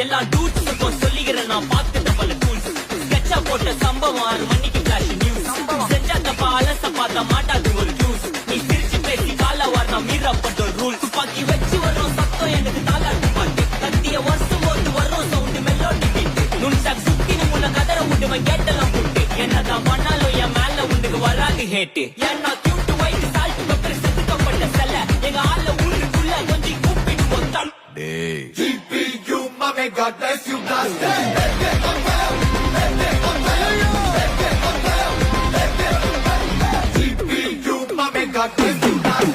எல்லா டூட்ஸுக்கும் சொல்லிக்கிறேன் நான் பார்த்துட்ட பல டூல்ஸ் ஸ்கெட்சா போட்ட சம்பவம் 6 மணிக்கு ஃபிளாஷ் நியூஸ் செஞ்சா தப்பா அலச பார்த்தா மாட்டாது ஒரு ஜூஸ் நீ சிரிச்சு பேசி கால வார்னா மீறப்பட்ட ரூல் துப்பாக்கி வச்சு வரும் சத்தம் எனக்கு தாலாட்டு பாட்டு கத்திய வருஷம் போது வரும் சவுண்ட் மெலோடி பீட் நுண்சாக் சுத்தினு முன்ன கதற விட்டுவன் கேட்டெல்லாம் புட்டு என்னதான் பண்ணாலும் என் மேல உண்டுக்கு வராது ஹேட்டு ஏன்னா கியூட் ஒயிட் சால்ட் பெப்பர் செதுக்கப்பட்ட செல்ல எங்க ஆள ஊருக்குள்ள கொஞ்சம் கூப்பிட்டு வந்தான் GPU, mommy, God bless you, blast GPU, mommy, God bless you, blast